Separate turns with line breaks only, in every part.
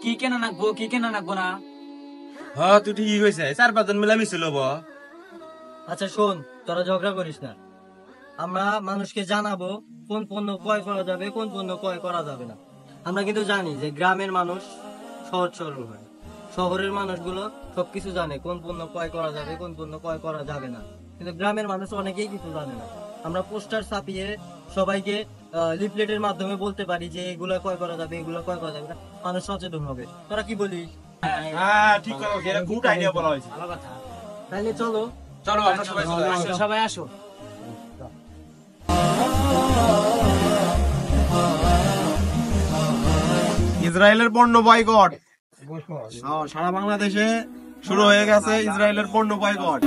কি কেনা নাকবো কি কেনা নাকবো না।
হ্যাঁ তুই ঠিকই কইছে 4-5 জন মিলা মিছিল হবো।
আচ্ছা শোন, তোরা ঝগড়া করিস না। আমরা মানুষকে জানাবো কোন পণ্য ক্রয় করা যাবে, কোন পণ্য ক্রয় করা যাবে না। আমরা কিন্তু জানি যে গ্রামের মানুষ সহজ সরল হয়, শহরের মানুষগুলো সবকিছু জানে কোন পণ্য ক্রয় করা যাবে, কোন পণ্য ক্রয় করা যাবে না। কিন্তু গ্রামের মানুষ অনেকেই কিছু জানে না। আমরা পোস্টার ছাপিয়ে সবাইকে লিফলেটের মাধ্যমে বলতে পারি যে এগুলা ক্রয় করা যাবে, এগুলা ক্রয় করা যাবে না। মানুষ সচেতন হবে। তোরা কি বলিস?
হ্যাঁ ঠিক কথা, এটা গুড আইডিয়া বলা হয়েছে।
ভালো কথা।
তাহলে চলো।
চলো আমরা সবাই চলে যাই।
আসো, সবাই আসো।
ইসরায়েলের পণ্য বয়কট। সারা বাংলাদেশে শুরু হয়ে গেছে ইসরায়েলের পণ্য বয়কট।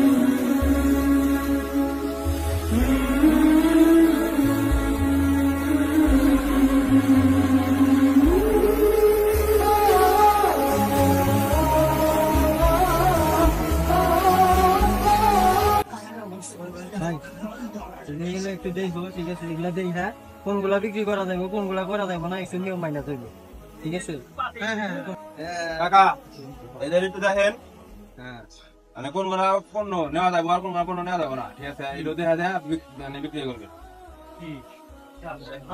এগুলো একটু দেখবো, ঠিক আছে? এগুলা দেখ, হ্যাঁ, কোনগুলা বিক্রি করা যাবে, কোনগুলা করা যাবে না, একটু নিয়ম মাইনা চলবে, ঠিক আছে?
কাকা এদের একটু দেখেন, মানে কোন কোন পণ্য নেওয়া যাবে আর কোন কোন পণ্য নেওয়া যাবে না, ঠিক আছে? এগুলো দেখা যায় মানে বিক্রি করবে।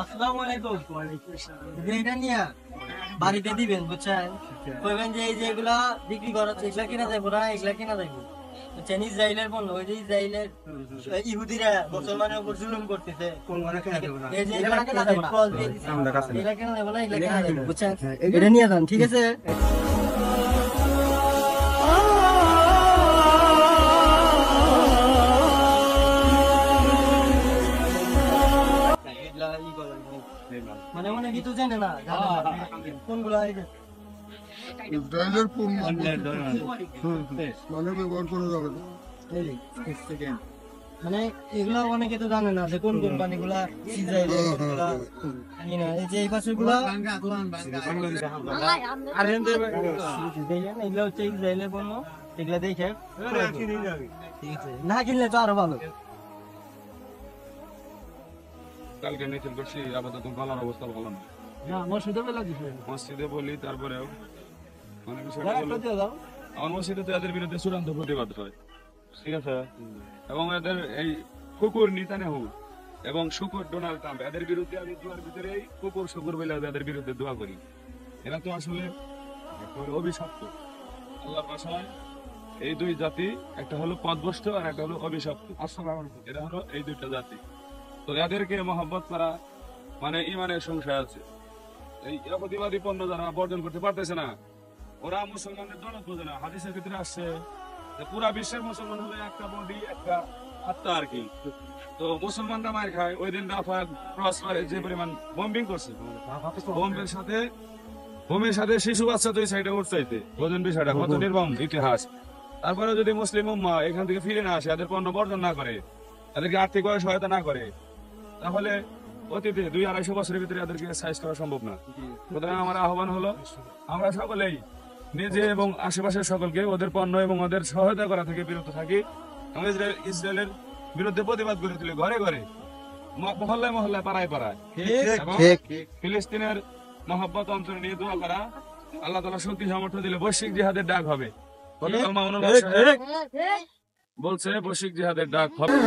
আসসালামু আলাইকুম। এটা নিয়ে বাড়িতে দিবেন, বুঝছেন? কইবেন যে এই যে এগুলা বিক্রি করা হচ্ছে, এগুলা কিনা যাবো না, এগুলা কিনা যাবো, বুঝছেন? ইসরায়েলের পণ্য, ওই যে ইসরায়েলের ইহুদিরা মুসলমানের উপর জুলুম করতেছে। এই যে এগুলা কিনা যাবো না, এগুলা কিনা যাবো না, এগুলা কিনা যাবো, বুঝছেন? এটা নিয়ে যান, ঠিক আছে? মানে অনেক কিছু জানে না, কোনগুলো
ইসরায়েলের পণ্য মানে ব্যবহার করা যাবে না।
মানে এগুলা অনেকে তো জানে না যে কোন কোম্পানি গুলা ইসরায়েলের, কোনগুলা কিনা। এই যে এই পাশে গুলা দেখেন, এগুলা হচ্ছে ইসরায়েলের পণ্য, এগুলা দেখে ঠিক আছে, না কিনলে তো আরো ভালো।
কালকে মিছিল করছি, আপাতত গলার অবস্থা ভালো না। মসজিদে বলি, তারপরেও মানে বিষয়টা হলো, আমার মসজিদে তো এদের বিরুদ্ধে চূড়ান্ত প্রতিবাদ হয়, ঠিক আছে? এবং এদের এই কুকুর নেতানিয়াহু এবং শুকুর ডোনাল্ড ট্রাম্প, এদের বিরুদ্ধে আমি দুয়ার ভিতরে কুকুর শুকুর বলে এদের বিরুদ্ধে দোয়া করি। এরা তো আসলে অভিশপ্ত আল্লাহর ভাষায়। এই দুই জাতি, একটা হলো পথভ্রষ্ট আর একটা হলো অভিশপ্ত। এরা হলো এই দুইটা জাতি। তো এদেরকে মহব্বত করা মানে ইমানের সংশয় আছে। এই ইহুদিবাদী পণ্য যারা বর্জন করতে পারতেছে না, ওরা মুসলমানদের দরদ বোঝে না। হাদিসের ক্ষেত্রে আসছে যে পুরা বিশ্বের মুসলমান হলো একটা বডি, একটা আত্মা আর কি। তো মুসলমানরা মার খায়। ওই দিন রাফাত ক্রসফায়ারে যে পরিমাণ বম্বিং করছে, বোমের সাথে শিশু বাচ্চা দুই সাইডে উঠতে বোঝেন বিষয়টা কত নির্মম ইতিহাস। তারপরে যদি মুসলিম উম্মাহ এখান থেকে ফিরে না আসে, এদের পণ্য বর্জন না করে, এদেরকে আর্থিক সহায়তা না করে, তাহলে অতীতে 200-250 বছরের ভিতরে এদেরকে সাইজ করা সম্ভব না। সুতরাং আমার আহ্বান হলো, আমরা সকলেই নিজে এবং আশেপাশের সকলকে ওদের পণ্য এবং ওদের সহায়তা করা থেকে বিরত থাকি। আমরা ইসরায়েলের বিরুদ্ধে প্রতিবাদ করে তুলি, ঘরে ঘরে, মহল্লায় মহল্লায়, পাড়ায় পাড়ায়, এবং ফিলিস্তিনের মহব্বত অন্তরে নিয়ে দোয়া করা। আল্লাহ তাআলা শক্তি সামর্থ্য দিলে বৈশ্বিক জিহাদের ডাক হবে। বলছে বৈশ্বিক জিহাদের ডাক হবে।